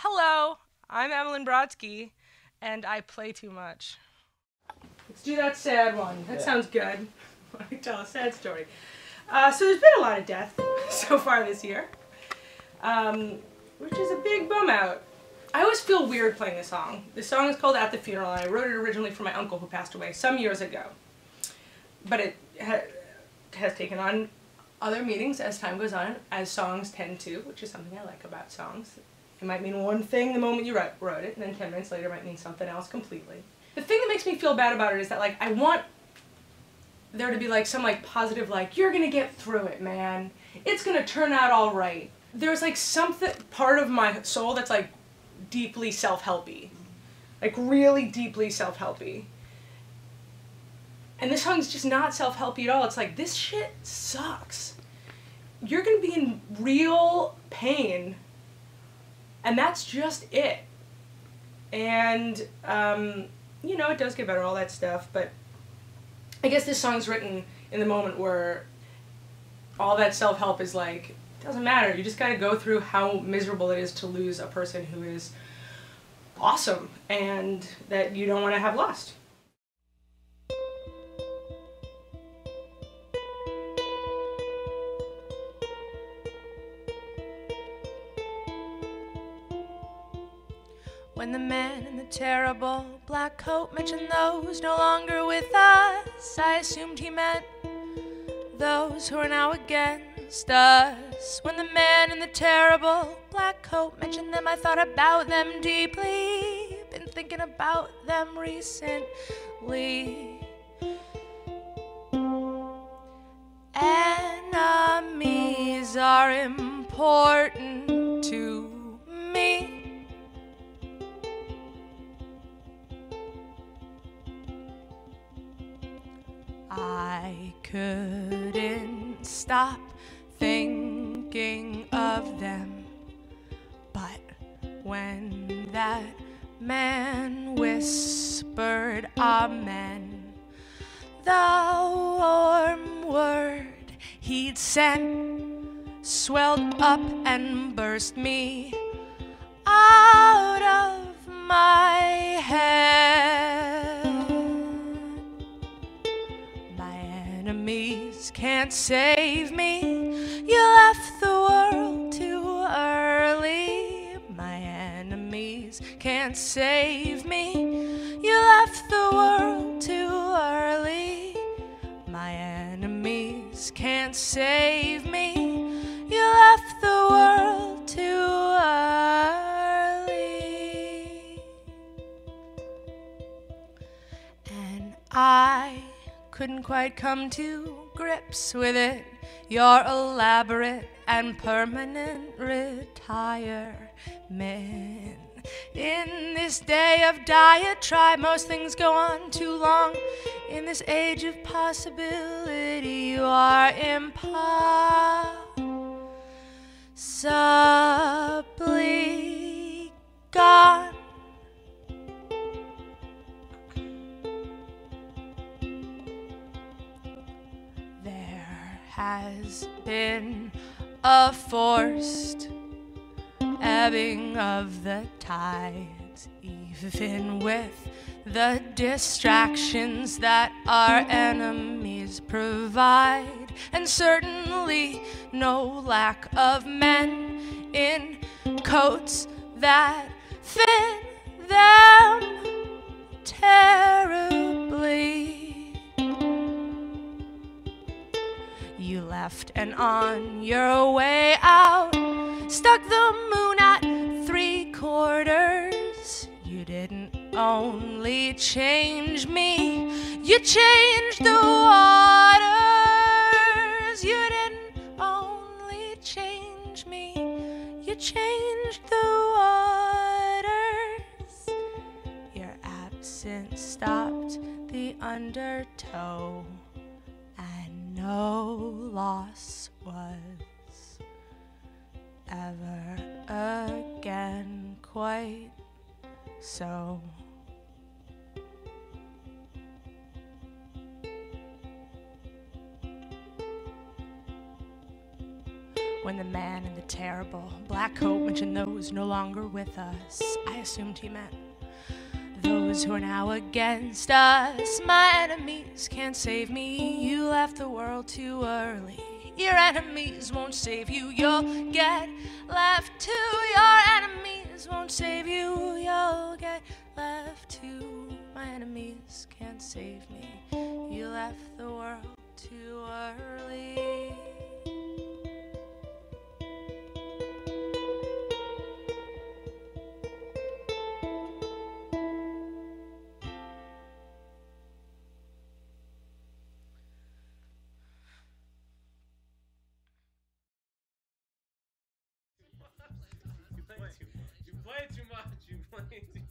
Hello, I'm Emilyn Brodsky, and I play too much. Let's do that sad one. That sounds good. I can tell a sad story. So there's been a lot of death so far this year, which is a big bum out. I always feel weird playing this song. This song is called At the Funeral, and I wrote it originally for my uncle who passed away some years ago. But it has taken on other meanings as time goes on, as songs tend to, which is something I like about songs. It might mean one thing the moment you wrote it, and then 10 minutes later it might mean something else completely. The thing that makes me feel bad about it is that, like, I want there to be, like, some, like, positive, like, you're gonna get through it, man. It's gonna turn out all right. There's, like, something, part of my soul that's, like, deeply self-helpy. Like, really deeply self-helpy. And this song's just not self-helpy at all. It's like, this shit sucks. You're gonna be in real pain, and that's just it. And, you know, it does get better, all that stuff, but I guess this song's written in the moment where all that self-help is like, it doesn't matter. You just gotta go through how miserable it is to lose a person who is awesome and that you don't want to have lost. When the man in the terrible black coat mentioned those no longer with us, I assumed he meant those who are now against us. When the man in the terrible black coat mentioned them, I thought about them deeply. Been thinking about them recently. Enemies are important to me. I couldn't stop thinking of them, but when that man whispered amen, the warm word he'd sent swelled up and burst me out of my head. Enemies can't save me. You left the world too early. My enemies can't save me. You left the world too early. My enemies can't save me. You left the world too early. And I couldn't quite come to grips with it. Your elaborate and permanent retirement. In this day of diatribe, most things go on too long. In this age of possibility, you are impossibly gone. Has been a forced ebbing of the tides, even with the distractions that our enemies provide, and certainly no lack of men in coats that fit them terribly. You left, and on your way out, stuck the moon at 3/4. You didn't only change me, you changed the waters. You didn't only change me, you changed the waters. Your absence stopped the undertow, and no loss was ever again quite so. When the man in the terrible black coat mentioned those no longer with us, I assumed he meant those who are now against us. My enemies can't save me. You left the world too early. Your enemies won't save you. You'll get left to. Your enemies won't save you. You'll get left to. My enemies can't save me. You left the world too early. You play too much. You play too